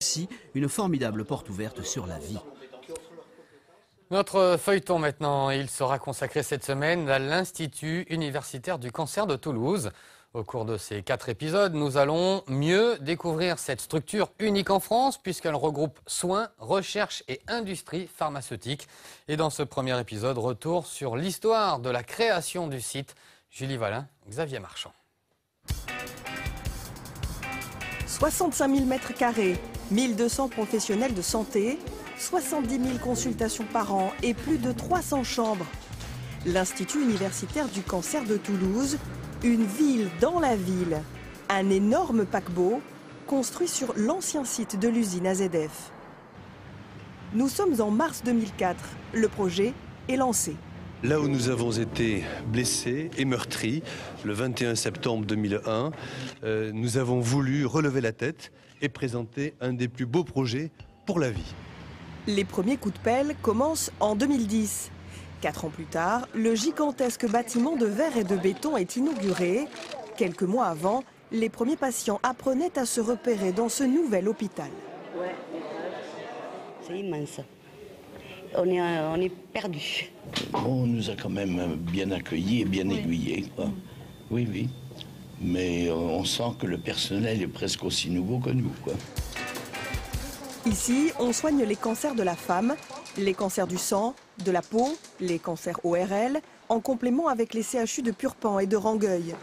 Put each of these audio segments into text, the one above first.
Aussi, une formidable porte ouverte sur la vie. Notre feuilleton maintenant, il sera consacré cette semaine à l'Institut universitaire du cancer de Toulouse. Au cours de ces 4 épisodes, nous allons mieux découvrir cette structure unique en France puisqu'elle regroupe soins, recherche et industrie pharmaceutique. Et dans ce premier épisode, retour sur l'histoire de la création du site. Julie Valin, Xavier Marchand. 65 000 m², 1200 professionnels de santé, 70 000 consultations par an et plus de 300 chambres. L'Institut universitaire du cancer de Toulouse, une ville dans la ville. Un énorme paquebot construit sur l'ancien site de l'usine AZF. Nous sommes en mars 2004. Le projet est lancé. Là où nous avons été blessés et meurtris, le 21 septembre 2001, nous avons voulu relever la tête et présenter un des plus beaux projets pour la vie. Les premiers coups de pelle commencent en 2010. 4 ans plus tard, le gigantesque bâtiment de verre et de béton est inauguré. Quelques mois avant, les premiers patients apprenaient à se repérer dans ce nouvel hôpital. Ouais, c'est immense. On est perdu. On nous a quand même bien accueillis et bien aiguillés, quoi. Oui, oui. Mais on sent que le personnel est presque aussi nouveau que nous, quoi. Ici, on soigne les cancers de la femme, les cancers du sang, de la peau, les cancers ORL, en complément avec les CHU de Purpan et de Rangueil.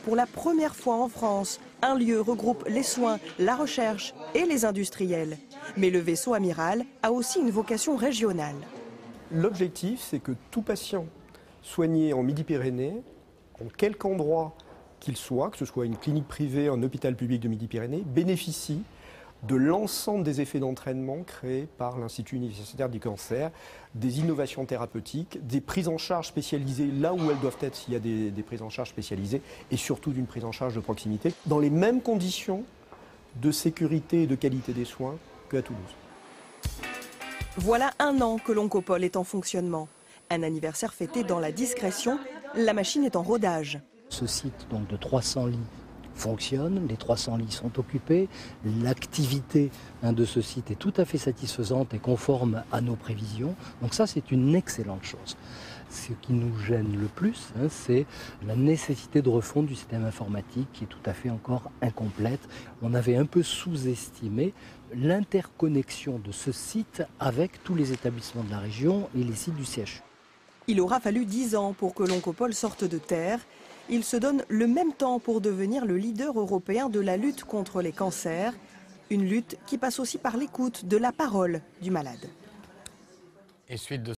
Pour la première fois en France, un lieu regroupe les soins, la recherche et les industriels. Mais le vaisseau amiral a aussi une vocation régionale. L'objectif, c'est que tout patient soigné en Midi-Pyrénées, en quelque endroit qu'il soit, que ce soit une clinique privée, un hôpital public de Midi-Pyrénées, bénéficie de l'ensemble des effets d'entraînement créés par l'Institut universitaire du cancer, des innovations thérapeutiques, des prises en charge spécialisées là où elles doivent être s'il y a des prises en charge spécialisées et surtout d'une prise en charge de proximité, dans les mêmes conditions de sécurité et de qualité des soins qu'à Toulouse. Voilà 1 an que l'Oncopole est en fonctionnement. Un anniversaire fêté dans la discrétion, la machine est en rodage. Ce site donc, de 300 lits fonctionne, les 300 lits sont occupés, l'activité de ce site est tout à fait satisfaisante et conforme à nos prévisions, donc ça c'est une excellente chose. Ce qui nous gêne le plus, c'est la nécessité de refonte du système informatique qui est tout à fait encore incomplète. On avait un peu sous-estimé l'interconnexion de ce site avec tous les établissements de la région et les sites du CHU. Il aura fallu 10 ans pour que l'Oncopole sorte de terre. Il se donne le même temps pour devenir le leader européen de la lutte contre les cancers. Une lutte qui passe aussi par l'écoute de la parole du malade. Et suite de